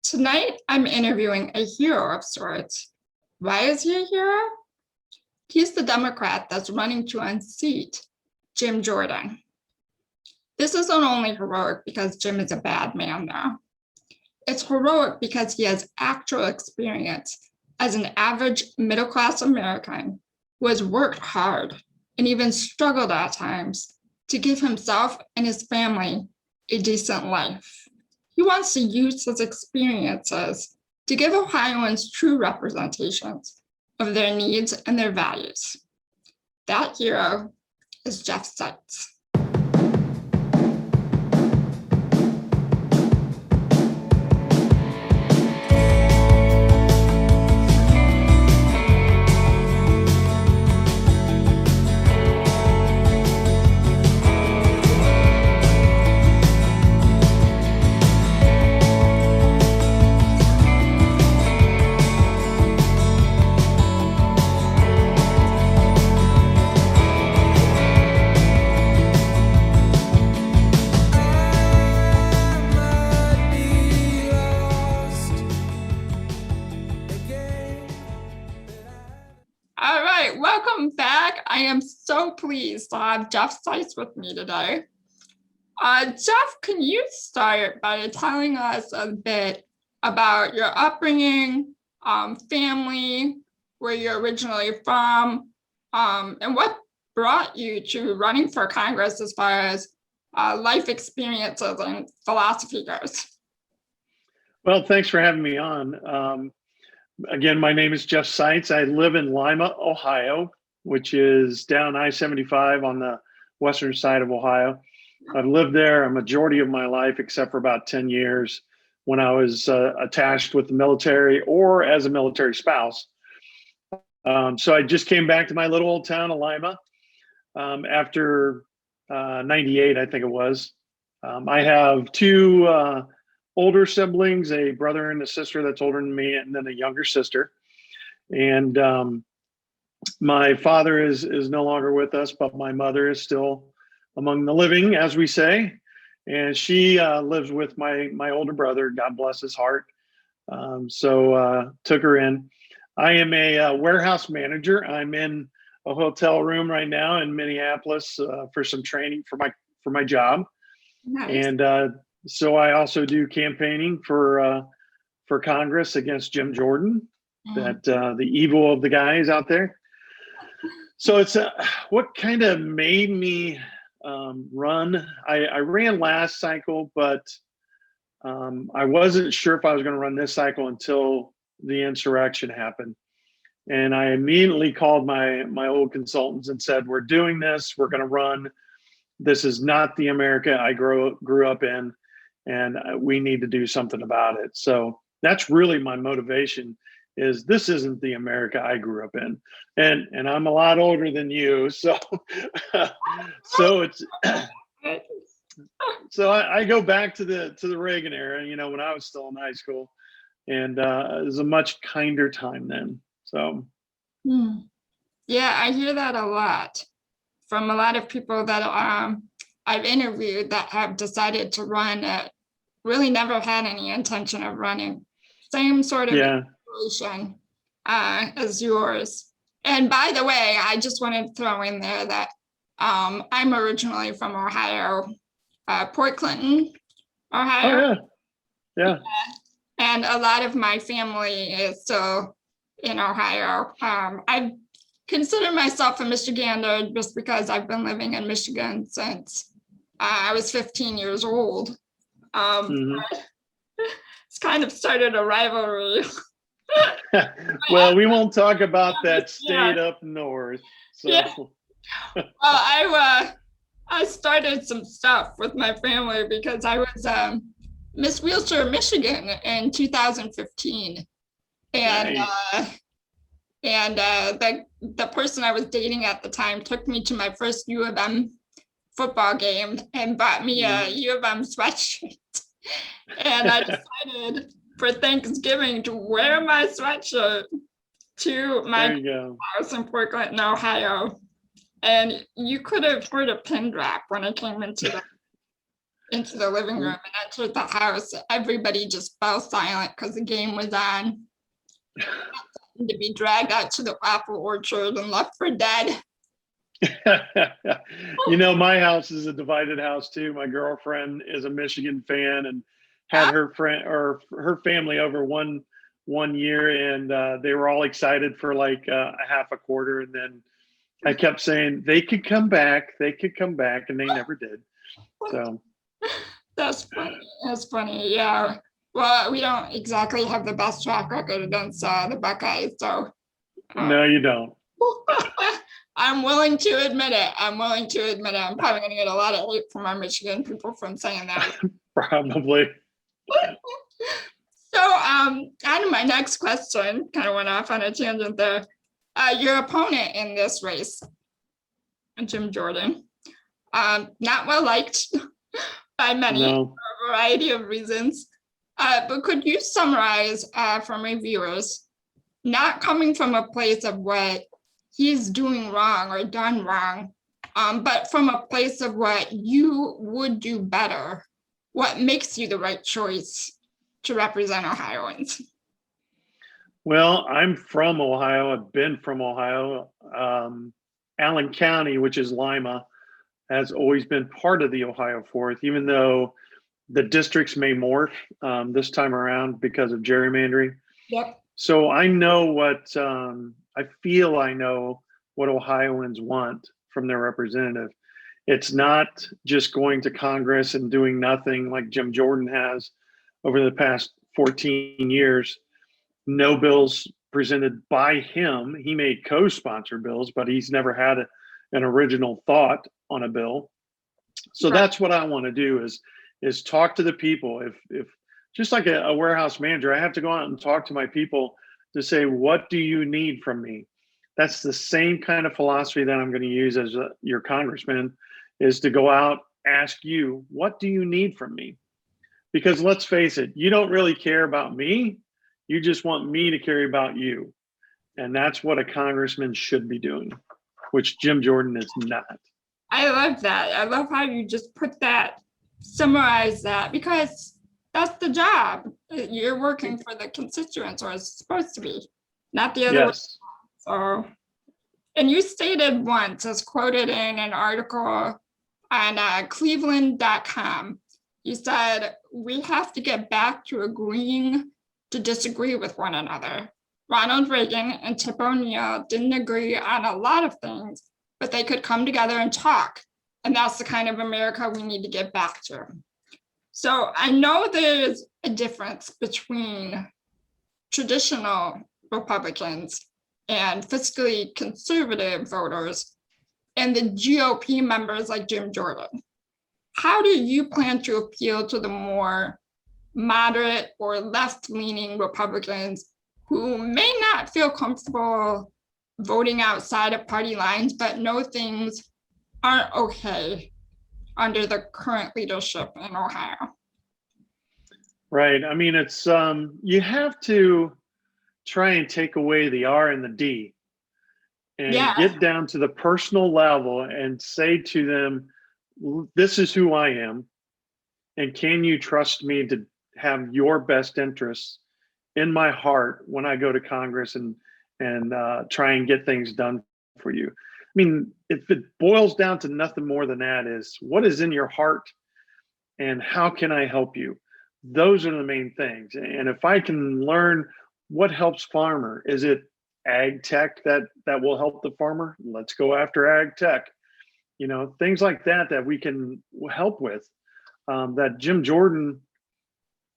Tonight, I'm interviewing a hero of sorts. Why is he a hero? He's the Democrat that's running to unseat Jim Jordan. This isn't only heroic because Jim is a bad man, though. It's heroic because he has actual experience as an average middle-class American who has worked hard and even struggled at times to give himself and his family a decent life. He wants to use his experiences to give Ohioans true representations of their needs and their values. That hero is Jeff Seitz. All right, welcome back. I am so pleased to have Jeff Seitz with me today. Jeff, can you start by telling us a bit about your upbringing, family, where you're originally from, and what brought you to running for Congress as far as life experiences and philosophy goes? Well, thanks for having me on. Again, my name is Jeff Seitz. I live in Lima, Ohio, which is down I-75 on the western side of Ohio. I've lived there a majority of my life, except for about 10 years when I was attached with the military or as a military spouse. So I just came back to my little old town of Lima after 98, I think it was. I have two older siblings, a brother and a sister that's older than me, and then a younger sister. And my father is no longer with us, but my mother is still among the living, as we say. And she lives with my older brother, God bless his heart. So took her in. I am a warehouse manager. I'm in a hotel room right now in Minneapolis for some training for my job. Nice. And so I also do campaigning for Congress against Jim Jordan, that the evil of the guys out there. So it's what kind of made me run. I ran last cycle, but I wasn't sure if I was going to run this cycle until the insurrection happened. And I immediately called my old consultants and said, "We're doing this. We're going to run. This is not the America I grew up in. And we need to do something about it." So that's really my motivation, is this isn't the America I grew up in. And I'm a lot older than you. So, so it's, so I go back to the Reagan era, when I was still in high school, and it was a much kinder time then. So. Yeah, I hear that a lot from a lot of people that I've interviewed that have decided to run really never had any intention of running. Same sort of situation as yours. And by the way, I just wanted to throw in there that I'm originally from Ohio, Port Clinton, Ohio. Oh, yeah. And a lot of my family is still in Ohio. I consider myself a Michigander just because I've been living in Michigan since I was 15 years old. It's kind of started a rivalry. Well, we won't talk about that state up north. So. Yeah. Well, I started some stuff with my family because I was Miss Wheelchair Michigan in 2015, and Nice. The person I was dating at the time took me to my first U of M football game and bought me a U of M sweatshirt. And I decided for Thanksgiving to wear my sweatshirt to my house in Port Clinton, Ohio. And you could have heard a pin drop when I came into that. into the living room and entered the house, everybody just fell silent because the game was on. To be dragged out to the apple orchard and left for dead. My house is a divided house too. My girlfriend is a Michigan fan and had her friend or her family over one year, and they were all excited for like a half a quarter, and then I kept saying they could come back, and they never did. So That's funny. That's funny. Yeah. Well, we don't exactly have the best track record against the Buckeyes, so. No, you don't. I'm willing to admit it. I'm probably going to get a lot of hate from our Michigan people from saying that. Probably. So, on to my next question. Kind of went off on a tangent there. Your opponent in this race, Jim Jordan, not well liked by many for a variety of reasons. But could you summarize for my viewers, not coming from a place of what he's doing wrong or done wrong, but from a place of what you would do better, what makes you the right choice to represent Ohioans? Well, I'm from Ohio. I've been from Ohio. Allen County, which is Lima, has always been part of the Ohio Fourth, even though the districts may morph this time around because of gerrymandering. Yep. So I know what I feel I know what Ohioans want from their representative. It's not just going to Congress and doing nothing like Jim Jordan has over the past 14 years. No bills presented by him. He may co-sponsor bills, but he's never had an original thought on a bill. So that's what I want to do is talk to the people. If just like a warehouse manager, I have to go out and talk to my people to say, what do you need from me? That's the same kind of philosophy that I'm going to use as your congressman, is to go out, ask you, what do you need from me? Because let's face it, you don't really care about me. You just want me to care about you. And that's what a congressman should be doing, which Jim Jordan is not. I love that. I love how you just summarize that, because that's the job. You're working for the constituents, or it's supposed to be, not the other way. So, and you stated once, as quoted in an article on cleveland.com, you said, we have to get back to agreeing to disagree with one another. Ronald Reagan and Tip O'Neill didn't agree on a lot of things, but they could come together and talk. And that's the kind of America we need to get back to. So I know there's a difference between traditional Republicans and fiscally conservative voters and the GOP members like Jim Jordan. How do you plan to appeal to the more moderate or left-leaning Republicans who may not feel comfortable voting outside of party lines, but know things aren't okay under the current leadership in Ohio? Right. I mean, it's you have to try and take away the R and the D and get down to the personal level and say to them, this is who I am, and can you trust me to have your best interests in my heart when I go to Congress and try and get things done for you? I mean, if it boils down to nothing more than that, is what is in your heart and how can I help you? Those are the main things. And if I can learn what helps farmer, is it ag tech that will help the farmer? Let's go after ag tech. Things like that we can help with. That Jim Jordan,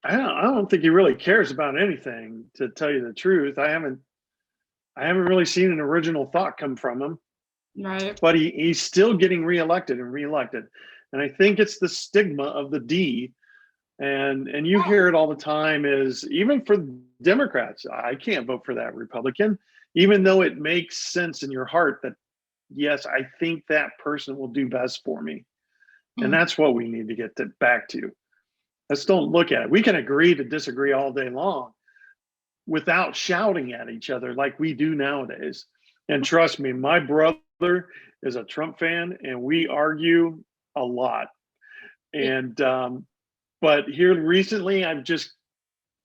I don't think he really cares about anything, to tell you the truth. I haven't really seen an original thought come from him. Right. But he's still getting reelected. And I think it's the stigma of the D. And you hear it all the time, is even for Democrats, I can't vote for that Republican, even though it makes sense in your heart that, yes, I think that person will do best for me. And that's what we need to get back to. Let's don't look at it. We can agree to disagree all day long without shouting at each other like we do nowadays. And trust me, my brother is a Trump fan and we argue a lot. And but here recently, I just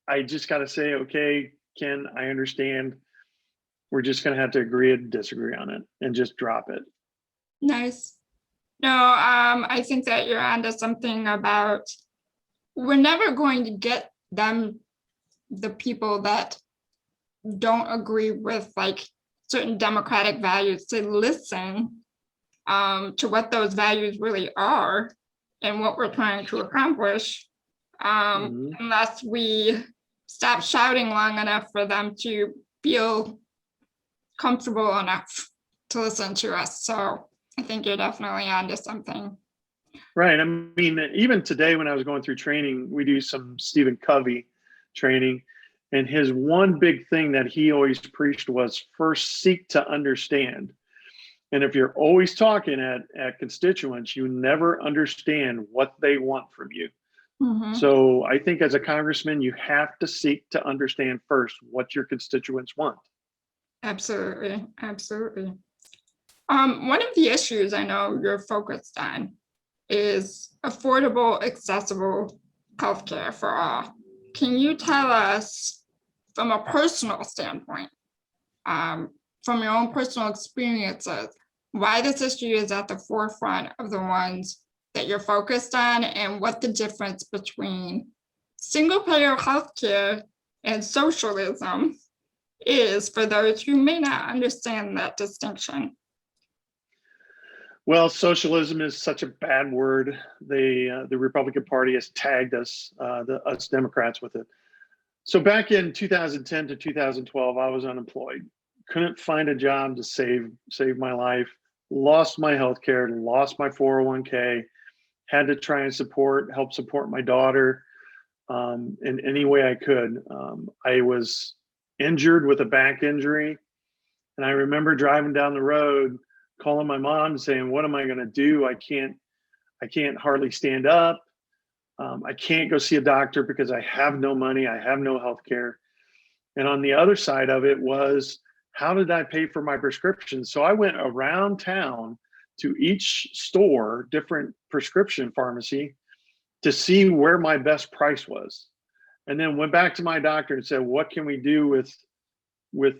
got to say, okay, Ken, I understand. We're just going to have to agree and disagree on it and just drop it. Nice. No, I think that you're onto something about we're never going to get them, the people that don't agree with like certain democratic values, to listen to what those values really are and what we're trying to accomplish, unless we stop shouting long enough for them to feel comfortable enough to listen to us. So I think you're definitely onto something. Right. I mean, even today when I was going through training, we do some Stephen Covey training. And his one big thing that he always preached was first seek to understand. And if you're always talking at constituents, you never understand what they want from you. So I think as a congressman, you have to seek to understand first what your constituents want. Absolutely. Absolutely. One of the issues I know you're focused on is affordable, accessible healthcare for all. Can you tell us from a personal standpoint, from your own personal experiences, why this issue is at the forefront of the ones that you're focused on, and what the difference between single payer healthcare and socialism is for those who may not understand that distinction? Well, socialism is such a bad word. The Republican Party has tagged us, us Democrats, with it. So back in 2010 to 2012, I was unemployed, couldn't find a job to save my life, lost my health care, lost my 401k, had to try and help support my daughter in any way I could. I was injured with a back injury, and I remember driving down the road, calling my mom and saying, what am I going to do? I can't hardly stand up. I can't go see a doctor because I have no money. I have no health care. And on the other side of it was, how did I pay for my prescriptions? So I went around town to each store, different prescription pharmacy, to see where my best price was. And then went back to my doctor and said, what can we do with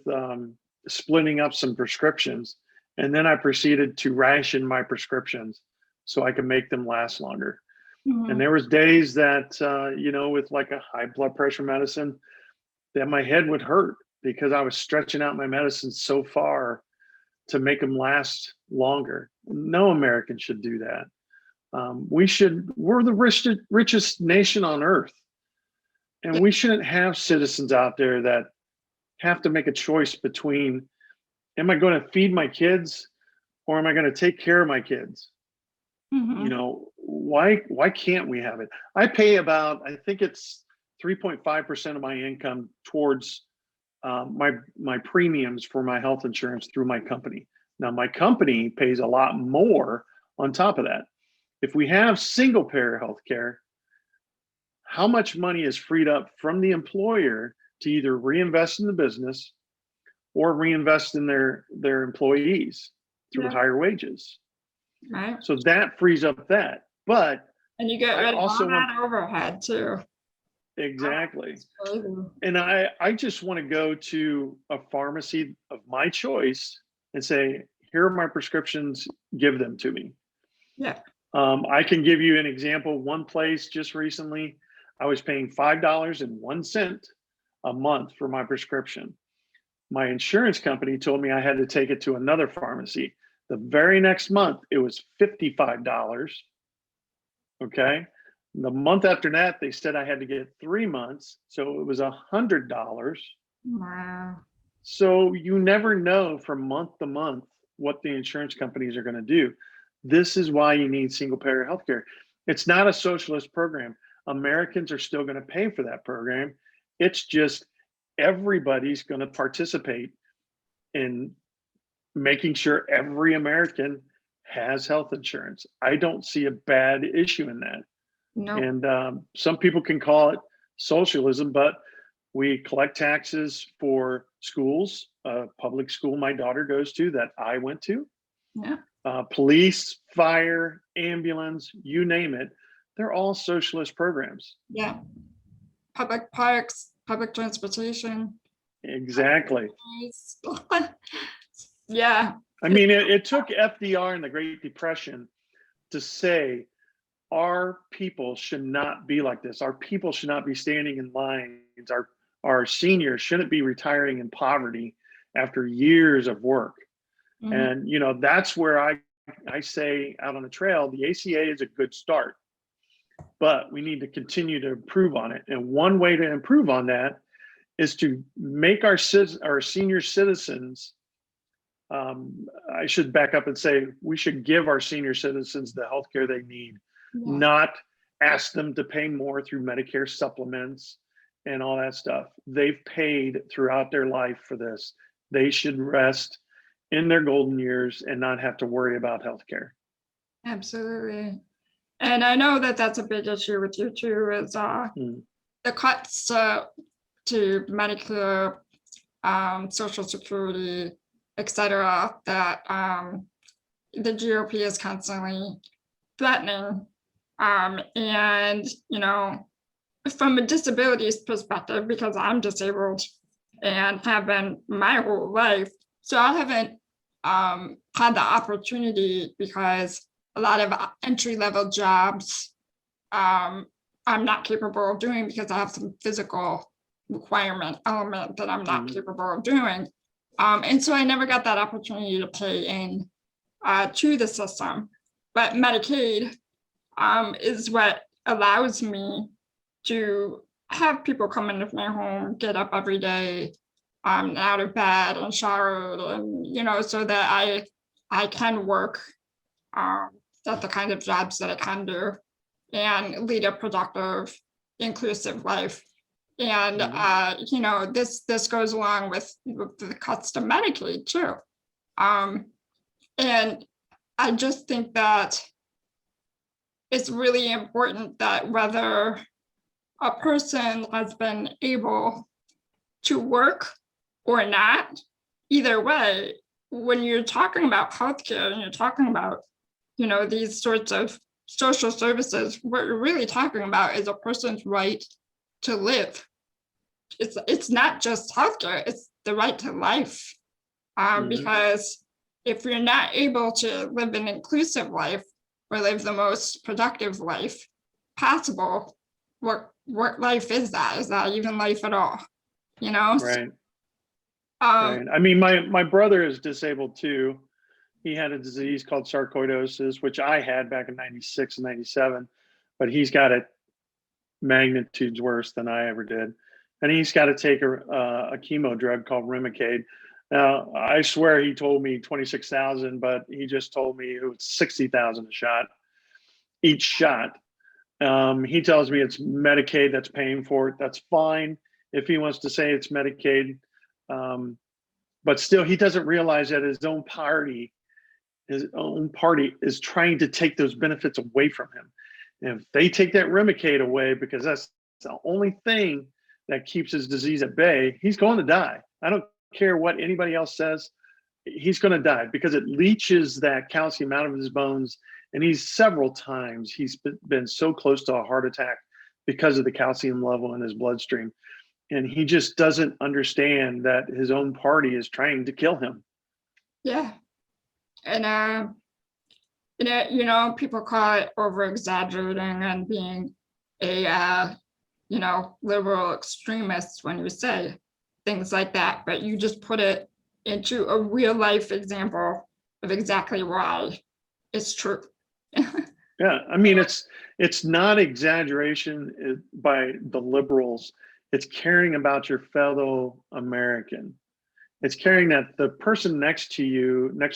splitting up some prescriptions? And then I proceeded to ration my prescriptions so I could make them last longer. And there was days that, with like a high blood pressure medicine, that my head would hurt because I was stretching out my medicines so far to make them last longer. No American should do that. We're the richest nation on earth. And we shouldn't have citizens out there that have to make a choice between, am I going to feed my kids or am I going to take care of my kids? Why can't we have it? I pay about, I think it's 3.5% of my income towards my premiums for my health insurance through my company. Now, my company pays a lot more on top of that. If we have single payer healthcare, how much money is freed up from the employer to either reinvest in the business or reinvest in their employees through higher wages? Right. So that frees up that. But and you get rid of all that overhead too. Exactly. And I just want to go to a pharmacy of my choice and say, here are my prescriptions, give them to me. Yeah. I can give you an example. One place just recently, I was paying $5.01 a month for my prescription. My insurance company told me I had to take it to another pharmacy. The very next month, it was $55. Okay. The month after that, they said I had to get 3 months. So it was $100. Wow. So you never know from month to month what the insurance companies are going to do. This is why you need single payer healthcare. It's not a socialist program. Americans are still going to pay for that program. It's just everybody's going to participate in making sure every American has health insurance. I don't see a bad issue in that. No. And some people can call it socialism, but we collect taxes for schools, public school my daughter goes to that I went to, Yeah. Police, fire, ambulance, you name it. They're all socialist programs. Yeah. Public parks, public transportation. Exactly. Yeah. I mean, it took FDR and the Great Depression to say our people should not be like this. Our people should not be standing in lines. Our seniors shouldn't be retiring in poverty after years of work. Mhm. And that's where I say out on the trail, the ACA is a good start, but we need to continue to improve on it. And one way to improve on that is to make our senior citizens. I should back up and say we should give our senior citizens the health care they need, Yeah. not ask them to pay more through Medicare supplements and all that stuff. They've paid throughout their life for this. They should rest in their golden years and not have to worry about health care. Absolutely. And I know that that's a big issue with you too, is the cuts to Medicare, Social Security, et cetera, that the GOP is constantly threatening. And, from a disabilities perspective, because I'm disabled and have been my whole life, so I haven't had the opportunity, because a lot of entry-level jobs I'm not capable of doing because I have some physical requirement element that I'm not capable of doing. And so I never got that opportunity to pay in to the system. But Medicaid is what allows me to have people come into my home, get up every day, out of bed and showered, and so that I can work at the kind of jobs that I can do and lead a productive, inclusive life. And this goes along with the cuts to Medicaid too. And I just think that it's really important that whether a person has been able to work or not, either way, when you're talking about healthcare and you're talking about, these sorts of social services, what you're really talking about is a person's right to live. It's not just healthcare, it's the right to life. Because if you're not able to live an inclusive life or live the most productive life possible, what life is that? Is that even life at all? Right. Right. I mean, my brother is disabled too. He had a disease called sarcoidosis, which I had back in 96 and 97, but he's got it magnitudes worse than I ever did. And he's got to take a chemo drug called Remicade. Now, I swear he told me 26,000, but he just told me it was 60,000 a shot, each shot. He tells me it's Medicaid that's paying for it. That's fine if he wants to say it's Medicaid. But still, he doesn't realize that his own party is trying to take those benefits away from him. And if they take that Remicade away, because that's the only thing that keeps his disease at bay, he's going to die. I don't care what anybody else says. He's going to die because it leaches that calcium out of his bones. And several times he's been so close to a heart attack because of the calcium level in his bloodstream. And he just doesn't understand that his own party is trying to kill him. Yeah. And people call it over exaggerating and being a liberal extremist when you say things like that, but you just put it into a real life example of exactly why it's true. Yeah, I mean, it's not exaggeration by the liberals. It's caring about your fellow American. It's caring that the person next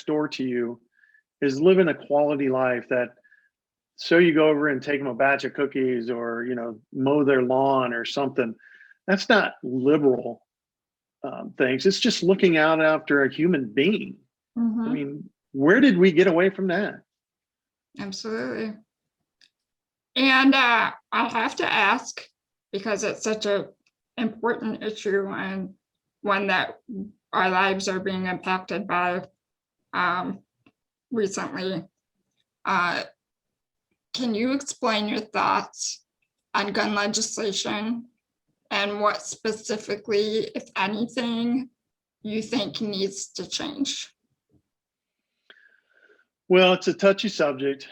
door to you, is living a quality life, that so you go over and take them a batch of cookies or, mow their lawn or something. That's not liberal things. It's just looking out after a human being. I mean, where did we get away from that? Absolutely. And I have to ask, because it's such an important issue and one that our lives are being impacted by recently. can you explain your thoughts on gun legislation and what specifically, if anything, you think needs to change? Well, it's a touchy subject.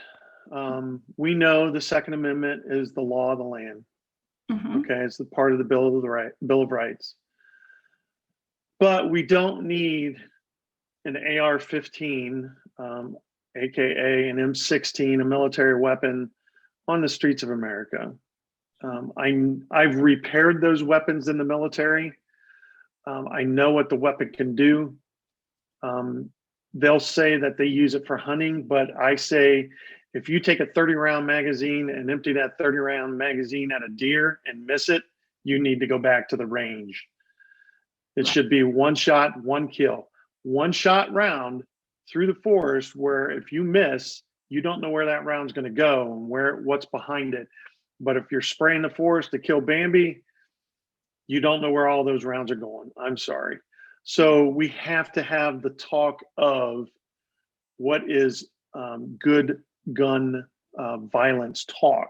We know the Second Amendment is the law of the land. Mhm. Okay, it's the part of the Bill of Rights. But we don't need an AR-15, aka an M16, a military weapon, on the streets of America. I've repaired those weapons in the military. I know what the weapon can do. They'll say that they use it for hunting, but I say if you take a 30-round magazine and empty that 30-round magazine at a deer and miss it, you need to go back to the range. It should be one shot, one kill. One shot round through the forest where if you miss, you don't know where that round's going to go and what's behind it. But if you're spraying the forest to kill Bambi, you don't know where all those rounds are going. I'm sorry. So we have to have the talk of what is good gun violence talk.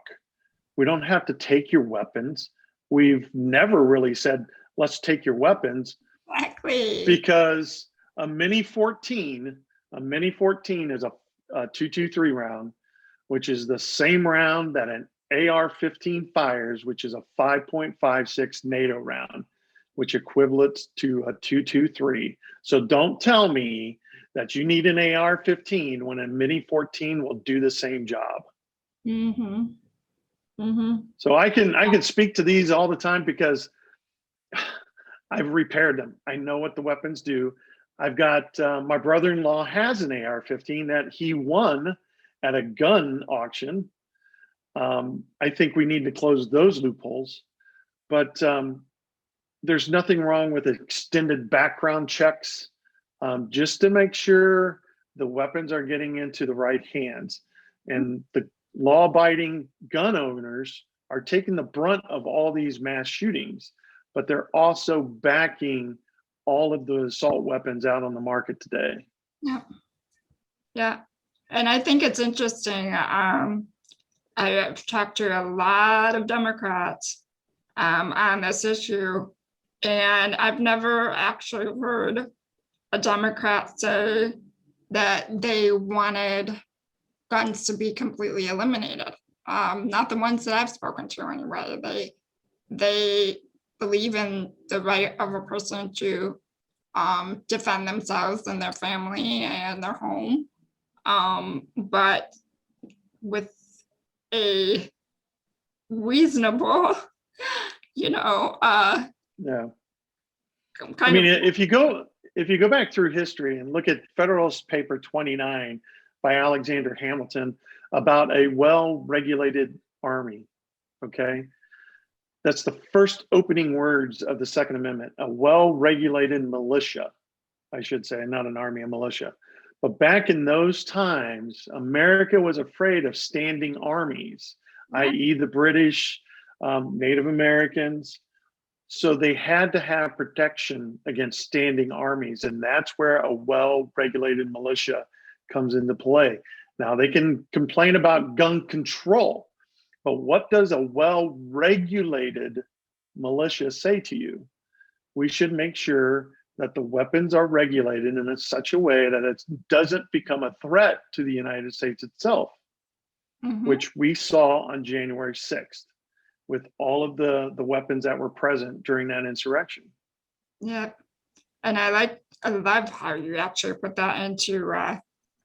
We don't have to take your weapons. We've never really said, let's take your weapons. Exactly. Because a Mini 14 is a 223 round, which is the same round that an AR-15 fires, which is a 5.56 NATO round, which equates to a 223. So don't tell me that you need an AR-15 when a Mini 14 will do the same job. Mm-hmm. Mm-hmm. So I can speak to these all the time because I've repaired them. I know what the weapons do. I've got my brother-in-law has an AR-15 that he won at a gun auction. I think we need to close those loopholes, but there's nothing wrong with extended background checks just to make sure the weapons are getting into the right hands. And the law-abiding gun owners are taking the brunt of all these mass shootings, but they're also backing all of the assault weapons out on the market today. Yeah. Yeah. And I think it's interesting. I've talked to a lot of Democrats on this issue, and I've never actually heard a Democrat say that they wanted guns to be completely eliminated. Not the ones that I've spoken to anyway. They believe in the right of a person to defend themselves and their family and their home. But with a reasonable, Yeah. I kind mean, of, if you go back through history and look at Federalist Paper 29 by Alexander Hamilton about a well-regulated army, okay? That's the first opening words of the Second Amendment, a well-regulated militia, I should say, not an army, a militia. But back in those times, America was afraid of standing armies, i.e. the British, Native Americans. So they had to have protection against standing armies. And that's where a well-regulated militia comes into play. Now they can complain about gun control, but what does a well-regulated militia say to you? We should make sure that the weapons are regulated in such a way that it doesn't become a threat to the United States itself, which we saw on January 6th with all of the weapons that were present during that insurrection. Yeah. And I love how you actually put that into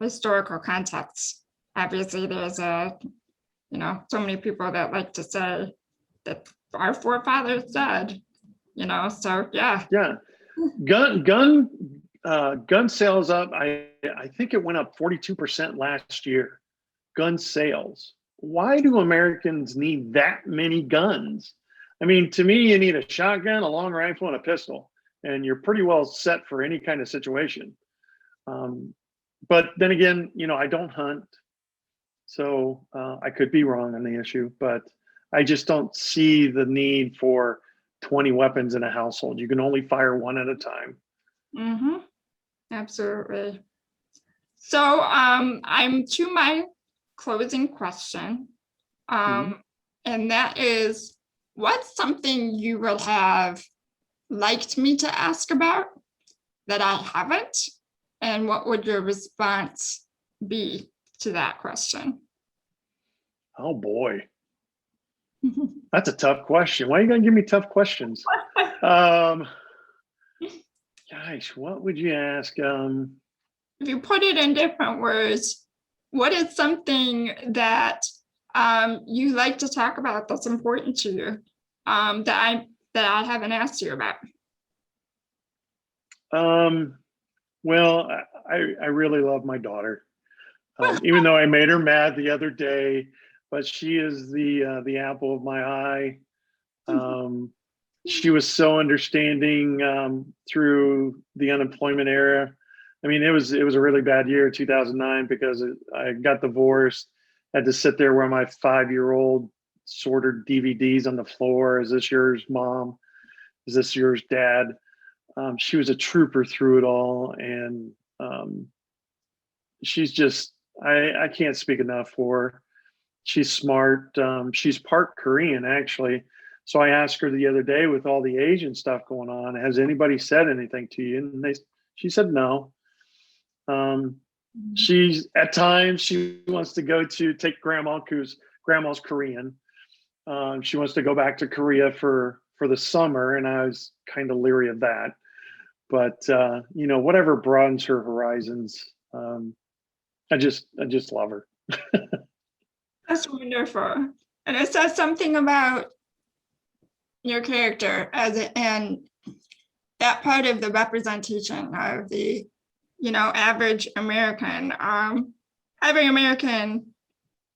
historical context. Obviously, there's so many people that like to say that our forefathers said, so yeah. Yeah. Gun sales up. I think it went up 42% last year. Gun sales. Why do Americans need that many guns? I mean, to me, you need a shotgun, a long rifle, and a pistol, and you're pretty well set for any kind of situation. But then again, I don't hunt, so I could be wrong on the issue, but I just don't see the need for 20 weapons in a household. You can only fire one at a time. Mm-hmm. Absolutely. So I'm to my closing question. And that is, what's something you would have liked me to ask about that I haven't? And what would your response be to that question? Oh boy, that's a tough question. Why are you gonna give me tough questions? Gosh, what would you ask? If you put it in different words, what is something that you like to talk about that's important to you, that I haven't asked you about? Well, I really love my daughter. Even though I made her mad the other day, but she is the apple of my eye. She was so understanding through the unemployment era. I mean, it was a really bad year, 2009, because I got divorced, had to sit there where my 5-year-old sorted DVDs on the floor. Is this yours, Mom? Is this yours, Dad? She was a trooper through it all, and she's just, I can't speak enough for her. She's smart. She's part Korean, actually. So I asked her the other day, with all the Asian stuff going on, has anybody said anything to you? And she said no. She's, at times, she wants to go to take grandma, because grandma's Korean. She wants to go back to Korea for the summer, and I was kind of leery of that. But whatever broadens her horizons, I just love her. That's wonderful. And it says something about your character and that part of the representation of the, average American. Every American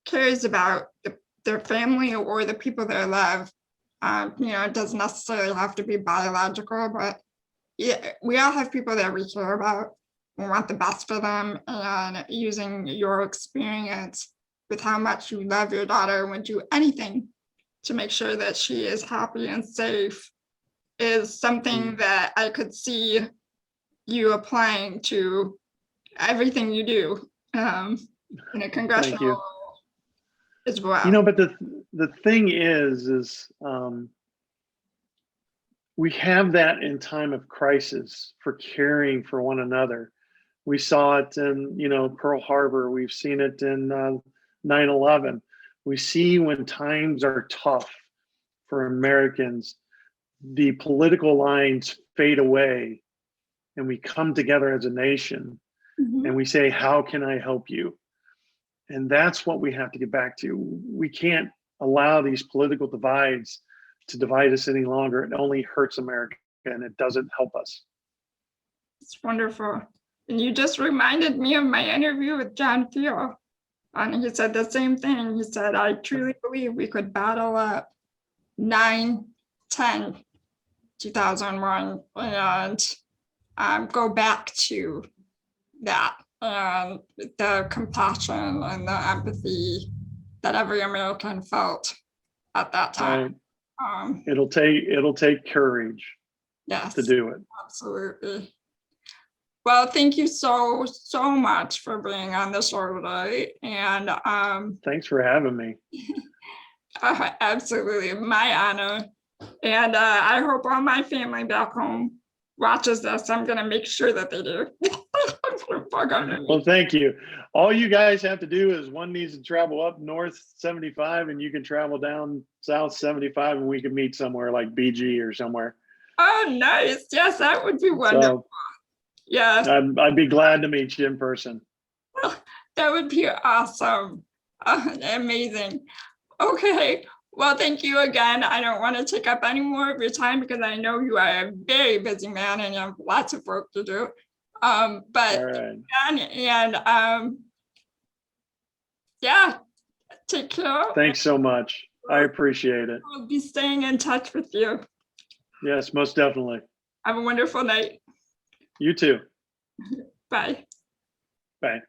cares about their family or the people they love. It doesn't necessarily have to be biological, but yeah, we all have people that we care about. We want the best for them, and using your experience with how much you love your daughter and would do anything to make sure that she is happy and safe is something that I could see you applying to everything you do in a congressional role as well. But the thing is we have that in time of crisis for caring for one another. We saw it in, Pearl Harbor. We've seen it in 9/11. We see when times are tough for Americans, the political lines fade away, and we come together as a nation, and we say, how can I help you? And that's what we have to get back to. We can't allow these political divides to divide us any longer. It only hurts America, and it doesn't help us. It's wonderful. And you just reminded me of my interview with John Thiel. And he said the same thing. He said, I truly believe we could battle up 9/10, 2001 and go back to that, and the compassion and the empathy that every American felt at that time. Right. It'll take courage, yes, to do it. Absolutely. Well, thank you so much for being on the show today. And thanks for having me. Absolutely, my honor. And I hope all my family back home watches this. I'm gonna make sure that they do. Well, thank you. All you guys have to do is one needs to travel up north 75, and you can travel down south 75, and we can meet somewhere like BG or somewhere. Oh, nice. Yes, that would be wonderful. So, yes. I'd be glad to meet you in person. That would be awesome. Amazing. Okay. Well, thank you again. I don't want to take up any more of your time because I know you are a very busy man and you have lots of work to do. But right. Yeah, take care. Thanks so much. I appreciate it. I'll be staying in touch with you. Yes, most definitely. Have a wonderful night. You too. Bye. Bye.